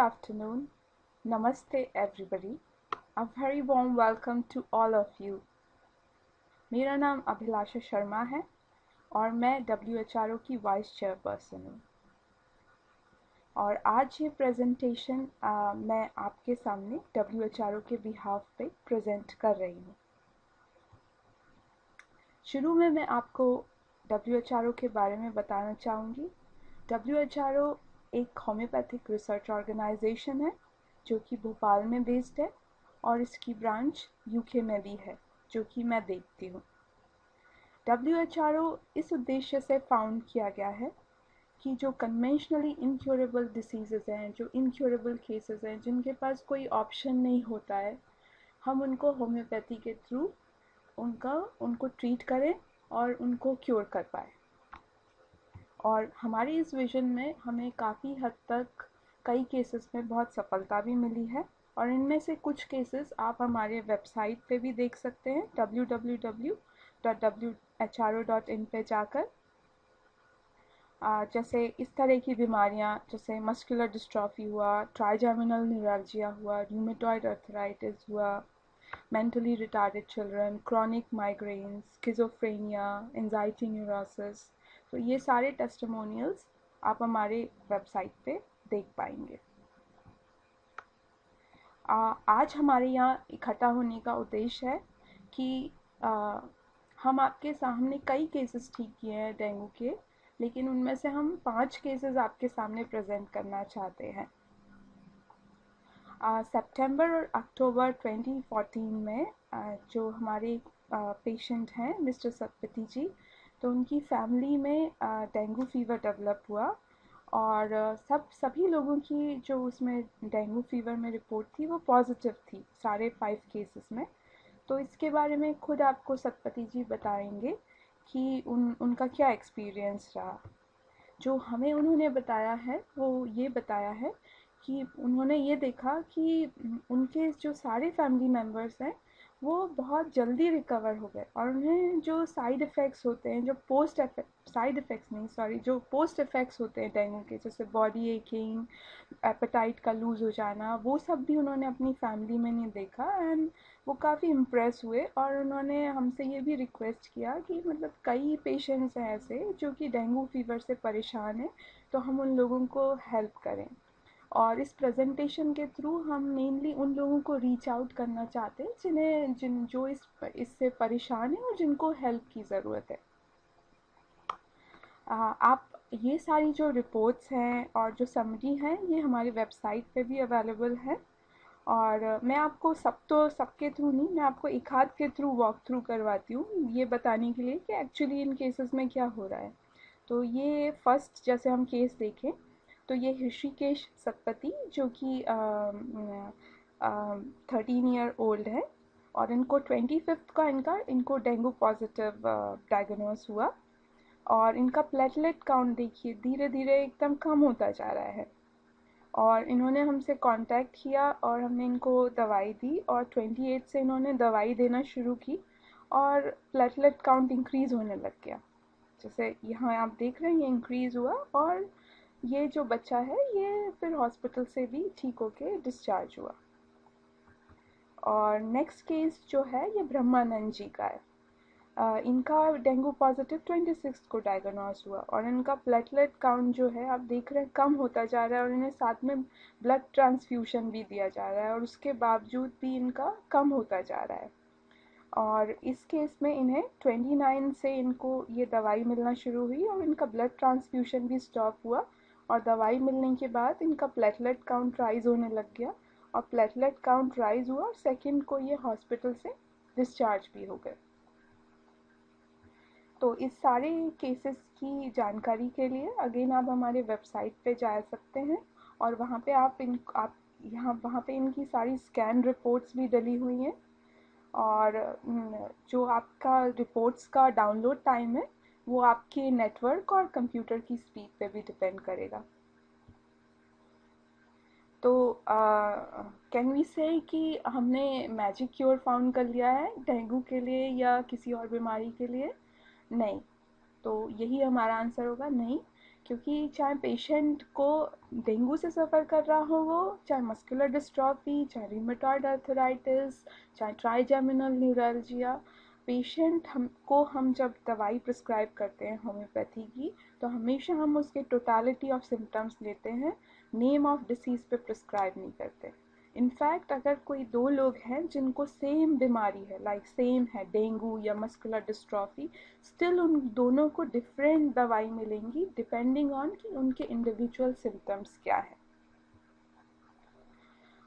afternoon. Namaste everybody. A very warm welcome to all of you. मेरा नाम अभिलाषा शर्मा है और मैं WHRO की वाइस चेयरपर्सन हूँ। और आज ये प्रेजेंटेशन मैं आपके सामने WHRO के बिहाफ पे प्रेजेंट कर रही हूँ। शुरू में मैं आपको WHRO के बारे में बताना चाहूँगी। WHRO एक होम्योपैथिक रिसर्च ऑर्गेनाइजेशन है जो कि भोपाल में बेस्ड है और इसकी ब्रांच यूके में भी है जो कि मैं देखती हूँ। WHRO इस उद्देश्य से फाउंड किया गया है कि जो कन्वेंशनली इनक्योरेबल डिसीजेज़ हैं, जो इनक्योरेबल केसेस हैं, जिनके पास कोई ऑप्शन नहीं होता है, हम उनको होम्योपैथी के थ्रू उनको ट्रीट करें और उनको क्योर कर पाए। और हमारी इस विज़न में हमें काफ़ी हद तक कई केसेस में बहुत सफलता भी मिली है और इनमें से कुछ केसेस आप हमारे वेबसाइट पे भी देख सकते हैं www.whro.in पे जाकर। जैसे इस तरह की बीमारियां जैसे मस्कुलर डिस्ट्रॉफी हुआ, ट्राइजेमिनल न्यूरल्जिया हुआ, रूमेटॉइड अर्थराइटिस हुआ, mentally retarded children, chronic migraine, schizophrenia, anxiety neurosis, तो ये सारे टेस्टिमोनियल्स आप हमारे वेबसाइट पे देख पाएंगे। आज हमारे यहाँ इकट्ठा होने का उद्देश्य है कि हम आपके सामने कई केसेस ठीक किए हैं डेंगू के, लेकिन उनमें से हम 5 केसेस आपके सामने प्रेजेंट करना चाहते हैं। सितंबर और अक्टूबर 2014 में जो हमारे पेशेंट हैं मिस्टर सतपति जी, तो उनकी फैमिली में डेंगू फीवर डेवलप हुआ और सभी लोगों की जो उसमें डेंगू फीवर में रिपोर्ट थी वो पॉजिटिव थी सारे 5 केसेस में। तो इसके बारे में खुद आपको सतपति जी बताएंगे कि उनका क्या एक्सपीरियंस रहा। जो हमें उन्होंने बताया है वो ये बताया है कि उन्होंने ये देखा कि उनके जो सारे फैमिली मेम्बर्स हैं वो बहुत जल्दी रिकवर हो गए और उन्हें जो साइड इफ़ेक्ट्स होते हैं, जो पोस्ट इफ़ेक्ट्स होते हैं डेंगू के, जैसे बॉडी एकिंग, एपेटाइट का लूज़ हो जाना, वो सब भी उन्होंने अपनी फैमिली में नहीं देखा। एंड वो काफ़ी इम्प्रेस हुए और उन्होंने हमसे ये भी रिक्वेस्ट किया कि मतलब कई पेशेंट्स हैं ऐसे जो कि डेंगू फीवर से परेशान हैं, तो हम उन लोगों को हेल्प करें। और इस प्रेजेंटेशन के थ्रू हम मेनली उन लोगों को रीच आउट करना चाहते हैं जो इससे परेशान हैं और जिनको हेल्प की ज़रूरत है। आप ये सारी जो रिपोर्ट्स हैं और जो समरी हैं ये हमारी वेबसाइट पे भी अवेलेबल है और मैं आपको सबके थ्रू नहीं, मैं आपको एक आध के थ्रू वॉक थ्रू करवाती हूँ ये बताने के लिए कि एक्चुअली इन केसेस में क्या हो रहा है। तो ये फर्स्ट जैसे हम केस देखें तो ये ऋषिकेश सतपति जो कि 13 ईयर ओल्ड है और इनको 25 का इनको डेंगू पॉजिटिव डायग्नोस हुआ और इनका प्लेटलेट काउंट देखिए धीरे धीरे एकदम कम होता जा रहा है। और इन्होंने हमसे कांटेक्ट किया और हमने इनको दवाई दी और 28 से इन्होंने दवाई देना शुरू की और प्लेटलेट काउंट इंक्रीज़ होने लग गया। जैसे यहाँ आप देख रहे हैं ये इंक्रीज़ हुआ और ये जो बच्चा है ये फिर हॉस्पिटल से भी ठीक होके डिस्चार्ज हुआ। और नेक्स्ट केस जो है ये ब्रह्मानंद जी का है। इनका डेंगू पॉजिटिव 26 को डायग्नोस हुआ और इनका प्लेटलेट काउंट जो है आप देख रहे हैं कम होता जा रहा है और इन्हें साथ में ब्लड ट्रांसफ्यूशन भी दिया जा रहा है और उसके बावजूद भी इनका कम होता जा रहा है। और इस केस में इन्हें 29 से इनको ये दवाई मिलना शुरू हुई और इनका ब्लड ट्रांसफ्यूशन भी स्टॉप हुआ और दवाई मिलने के बाद इनका प्लेटलेट काउंट राइज होने लग गया और प्लेटलेट काउंट राइज हुआ और सेकेंड को ये हॉस्पिटल से डिस्चार्ज भी हो गए। तो इस सारे केसेस की जानकारी के लिए अगेन आप हमारे वेबसाइट पे जा सकते हैं और वहाँ पे वहाँ पे इनकी सारी स्कैन रिपोर्ट्स भी डली हुई हैं और जो आपका रिपोर्ट्स का डाउनलोड टाइम है वो आपके नेटवर्क और कंप्यूटर की स्पीड पे भी डिपेंड करेगा। तो कैन वी से कि हमने मैजिक क्योर फाउंड कर लिया है डेंगू के लिए या किसी और बीमारी के लिए? नहीं। तो यही हमारा आंसर होगा नहीं, क्योंकि चाहे पेशेंट को डेंगू से सफ़र कर रहा हो, वो चाहे मस्कुलर डिस्ट्रॉफी, चाहे रिमेटॉइड आर्थराइटिस, चाहे ट्राइजेमिनल न्यूरalgia, पेशेंट हम जब दवाई प्रिस्क्राइब करते हैं होम्योपैथी की, तो हमेशा हम उसके टोटलिटी ऑफ सिम्टम्स लेते हैं, नेम ऑफ डिसीज़ पे प्रिस्क्राइब नहीं करते। इनफैक्ट अगर कोई दो लोग हैं जिनको सेम बीमारी है, लाइक सेम है डेंगू या मस्कुलर डिस्ट्रॉफी, स्टिल उन दोनों को डिफरेंट दवाई मिलेंगी डिपेंडिंग ऑन कि उनके इंडिविजुअल सिम्टम्स क्या है।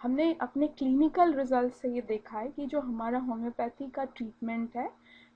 हमने अपने क्लिनिकल रिजल्ट से ये देखा है कि जो हमारा होम्योपैथी का ट्रीटमेंट है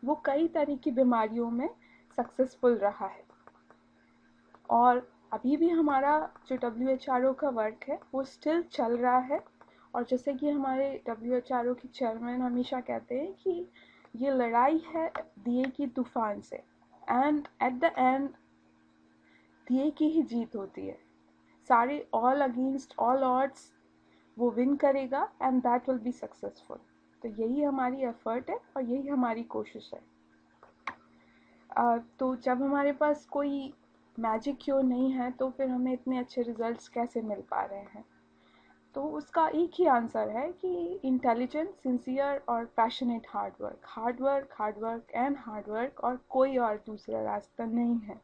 वो कई तरह की बीमारियों में सक्सेसफुल रहा है। और अभी भी हमारा जो WHO का वर्क है वो स्टिल चल रहा है। और जैसे कि हमारे WHO के चेयरमैन हमेशा कहते हैं कि ये लड़ाई है दिए की तूफान से, एंड एट द एंड दिए की ही जीत होती है। सारे ऑल अगेंस्ट ऑल ऑड्स वो विन करेगा and that will be successful. तो यही हमारी एफर्ट है और यही हमारी कोशिश है। तो जब हमारे पास कोई मैजिक क्योर नहीं है तो फिर हमें इतने अच्छे रिजल्ट्स कैसे मिल पा रहे हैं? तो उसका एक ही आंसर है कि इंटेलिजेंट, सिंसियर और passionate hard work, hard work, hard work and hard work, और कोई और दूसरा रास्ता नहीं है।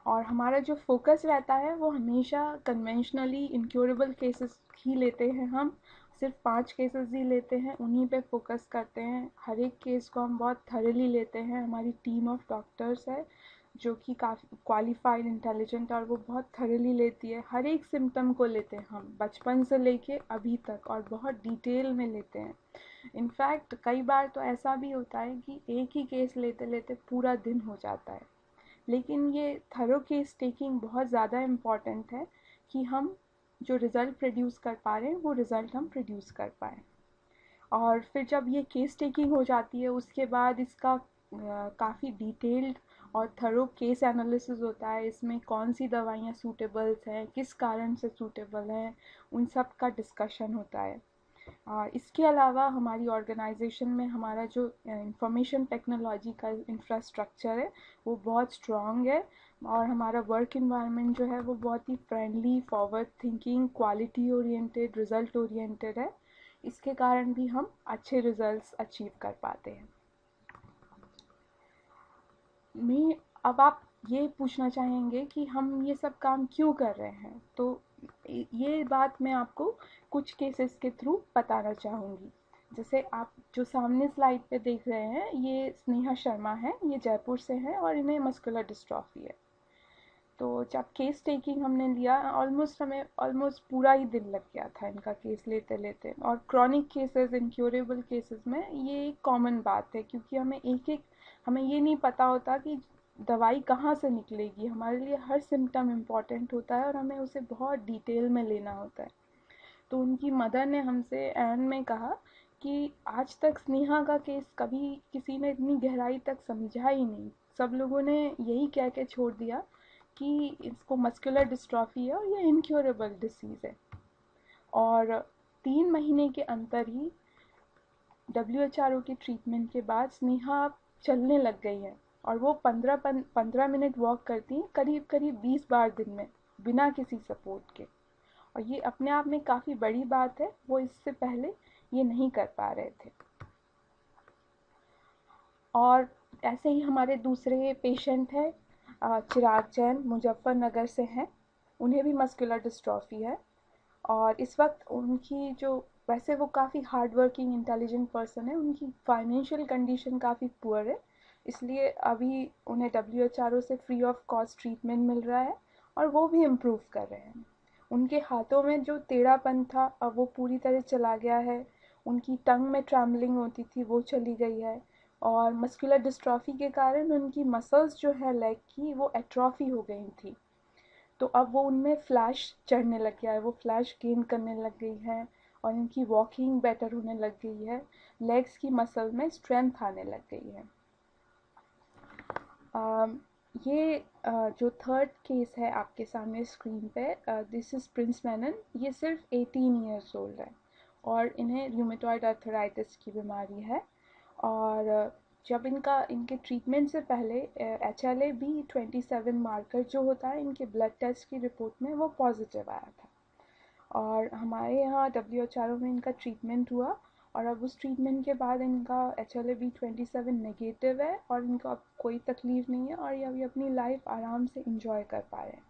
और हमारा जो फोकस रहता है वो हमेशा कन्वेंशनली इनक्योरेबल केसेस ही लेते हैं। हम सिर्फ 5 केसेस ही लेते हैं, उन्हीं पे फोकस करते हैं। हर एक केस को हम बहुत थरली लेते हैं। हमारी टीम ऑफ डॉक्टर्स है जो कि काफ़ी क्वालिफाइड, इंटेलिजेंट, और वो बहुत थरली लेती है। हर एक सिम्टम को लेते हैं हम, बचपन से लेके अभी तक, और बहुत डिटेल में लेते हैं। इनफैक्ट कई बार तो ऐसा भी होता है कि एक ही केस लेते लेते पूरा दिन हो जाता है। लेकिन ये थरो केस टेकिंग बहुत ज़्यादा इम्पॉर्टेंट है कि हम जो रिज़ल्ट प्रोड्यूस कर पा रहे हैं वो रिज़ल्ट हम प्रोड्यूस कर पाएँ। और फिर जब ये केस टेकिंग हो जाती है उसके बाद इसका काफ़ी डिटेल्ड और थरो केस एनालिसिस होता है। इसमें कौन सी दवाइयाँ सूटेबल्स हैं, किस कारण से सूटेबल हैं, उन सब का डिस्कशन होता है। इसके अलावा हमारी ऑर्गेनाइजेशन में हमारा जो इंफॉर्मेशन टेक्नोलॉजी का इंफ्रास्ट्रक्चर है वो बहुत स्ट्रॉन्ग है। और हमारा वर्क इन्वायरमेंट जो है वो बहुत ही friendly, forward thinking, quality oriented, result oriented है। इसके कारण भी हम अच्छे रिजल्ट्स अचीव कर पाते हैं। मैं अब आप ये पूछना चाहेंगे कि हम ये सब काम क्यों कर रहे हैं, तो ये बात मैं आपको कुछ केसेस के थ्रू बताना चाहूँगी। जैसे आप जो सामने स्लाइड पे देख रहे हैं, ये स्नेहा शर्मा है, ये जयपुर से हैं और इन्हें मस्कुलर डिस्ट्रॉफी है। तो जब केस टेकिंग हमने लिया, हमें ऑलमोस्ट पूरा ही दिन लग गया था इनका केस लेते लेते। और क्रॉनिक केसेस, इनक्योरेबल केसेस में ये एक कॉमन बात है, क्योंकि हमें ये नहीं पता होता कि दवाई कहाँ से निकलेगी। हमारे लिए हर सिम्टम इम्पॉर्टेंट होता है और हमें उसे बहुत डिटेल में लेना होता है। तो उनकी मदर ने हमसे एंड में कहा कि आज तक स्नेहा का केस कभी किसी ने इतनी गहराई तक समझा ही नहीं। सब लोगों ने यही कह के छोड़ दिया कि इसको मस्कुलर डिस्ट्रॉफी है और ये इनक्योरेबल डिसीज़ है। और 3 महीने के अंतर ही WHO की ट्रीटमेंट के बाद स्नेहा चलने लग गई है। और वो 15 मिनट वॉक करती हैं करीब करीब 20 बार दिन में, बिना किसी सपोर्ट के। और ये अपने आप में काफ़ी बड़ी बात है, वो इससे पहले ये नहीं कर पा रहे थे। और ऐसे ही हमारे दूसरे पेशेंट हैं, चिराग जैन, मुजफ्फरनगर से हैं। उन्हें भी मस्कुलर डिस्ट्रॉफी है। और इस वक्त उनकी जो, वैसे वो काफ़ी हार्ड वर्किंग, इंटेलिजेंट पर्सन है, उनकी फाइनेंशियल कंडीशन काफ़ी पुअर है, इसलिए अभी उन्हें WHO से फ्री ऑफ कॉस्ट ट्रीटमेंट मिल रहा है और वो भी इम्प्रूव कर रहे हैं। उनके हाथों में जो टेढ़ापन था अब वो पूरी तरह चला गया है। उनकी टंग में ट्रैम्बलिंग होती थी वो चली गई है। और मस्कुलर डिस्ट्रॉफी के कारण उनकी मसल्स जो है लेग की वो एट्रॉफी हो गई थी। तो अब वो उनमें फ्लैश चढ़ने लग गया है, वो फ्लैश गेन करने लग गई है और इनकी वॉकिंग बेटर होने लग गई है। लेग्स की मसल में स्ट्रेंथ आने लग गई है। ये जो थर्ड केस है आपके सामने स्क्रीन पे, दिस इज़ प्रिंस मैनन। ये सिर्फ 18 ईयर्स ओल्ड है और इन्हें रूमेटॉइड आर्थराइटिस की बीमारी है। और जब इनके ट्रीटमेंट से पहले HLA-B27 मार्कर जो होता है इनके ब्लड टेस्ट की रिपोर्ट में वो पॉजिटिव आया था, और हमारे यहाँ WHO में इनका ट्रीटमेंट हुआ, और अब उस ट्रीटमेंट के बाद इनका HLA-B27 नेगेटिव है और इनको अब कोई तकलीफ़ नहीं है और ये अभी अपनी लाइफ आराम से इंजॉय कर पा रहे हैं।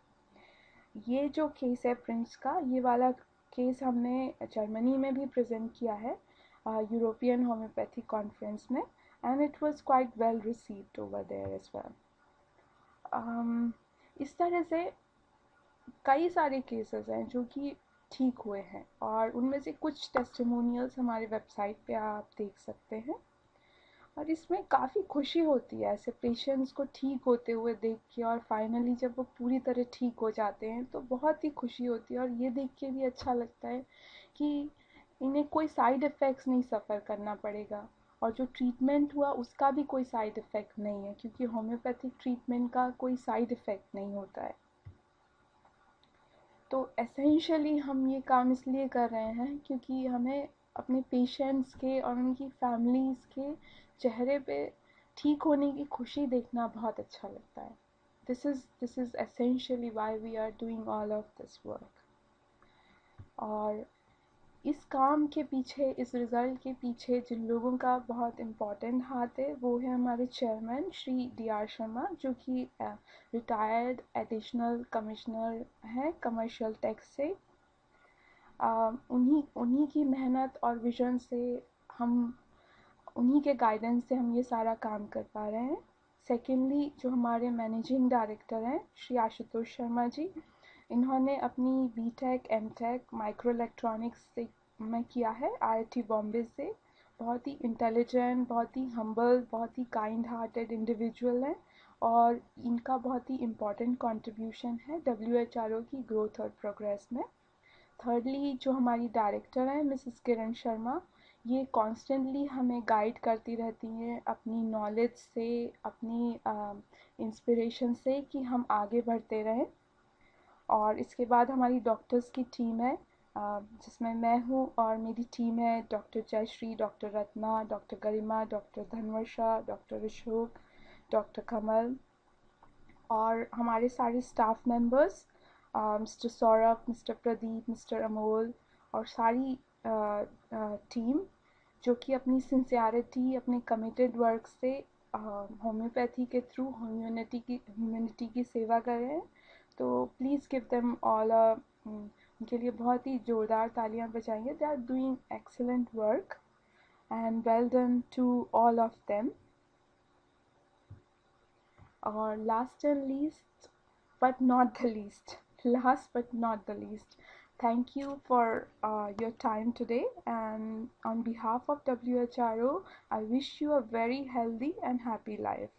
ये जो केस है प्रिंस का, ये वाला केस हमने जर्मनी में भी प्रेजेंट किया है यूरोपियन होम्योपैथी कॉन्फ्रेंस में, and it was quite well received over there as well. इस तरह से कई सारे केसेस हैं जो कि ठीक हुए हैं, और उनमें से कुछ टेस्टिमोनियल्स हमारे वेबसाइट पे आप देख सकते हैं, और इसमें काफ़ी खुशी होती है ऐसे पेशेंट्स को ठीक होते हुए देख के, और फाइनली जब वो पूरी तरह ठीक हो जाते हैं तो बहुत ही खुशी होती है, और ये देख के भी अच्छा लगता है कि इन्हें कोई साइड इफ़ेक्ट्स नहीं सफ़र करना पड़ेगा, और जो ट्रीटमेंट हुआ उसका भी कोई साइड इफ़ेक्ट नहीं है, क्योंकि होम्योपैथिक ट्रीटमेंट का कोई साइड इफ़ेक्ट नहीं होता है। तो एसेंशियली हम ये काम इसलिए कर रहे हैं क्योंकि हमें अपने पेशेंट्स के और उनकी फैमिलीज़ के चेहरे पे ठीक होने की खुशी देखना बहुत अच्छा लगता है। This is essentially why we are doing all of this work. और इस काम के पीछे, इस रिज़ल्ट के पीछे जिन लोगों का बहुत इम्पोर्टेंट हाथ है वो है हमारे चेयरमैन श्री DR शर्मा, जो कि रिटायर्ड एडिशनल कमिश्नर हैं कमर्शियल टैक्स से। उन्हीं की मेहनत और विजन से हम, उन्हीं के गाइडेंस से हम ये सारा काम कर पा रहे हैं। सेकेंडली, जो हमारे मैनेजिंग डायरेक्टर हैं श्री आशुतोष शर्मा जी, इन्होंने अपनी BTech MTech माइक्रो इलेक्ट्रॉनिक्स से में किया है IIT बॉम्बे से। बहुत ही इंटेलिजेंट, बहुत ही हम्बल, बहुत ही काइंड हार्टेड इंडिविजुअल हैं, और इनका बहुत ही इम्पोर्टेंट कंट्रीब्यूशन है WHO की ग्रोथ और प्रोग्रेस में। थर्डली, जो हमारी डायरेक्टर हैं मिसेस किरण शर्मा, ये कॉन्स्टेंटली हमें गाइड करती रहती हैं अपनी नॉलेज से, अपनी इंस्पिरेशन से कि हम आगे बढ़ते रहें। और इसके बाद हमारी डॉक्टर्स की टीम है, जिसमें मैं हूँ, और मेरी टीम है doctor Jayashree, doctor Ratna, doctor Garima, doctor Dhanvarsha, doctor Ashok, doctor Kamal, और हमारे सारे staff members mister Saurabh, mister Pradeep, mister Amol, और सारी टीम जो कि अपनी सिंसियरिटी, अपने कमिटेड वर्क से होम्योपैथी के थ्रू ह्यूमैनिटी की सेवा कर रहे हैं। तो प्लीज़ गिव देम ऑल उनके लिए बहुत ही ज़ोरदार तालियां बजाएंगे। They are doing excellent work, and well done to all of them. और last and least but not the least, last but not the least, thank you for your time today, and on behalf of WHRO, I wish you a very healthy and happy life.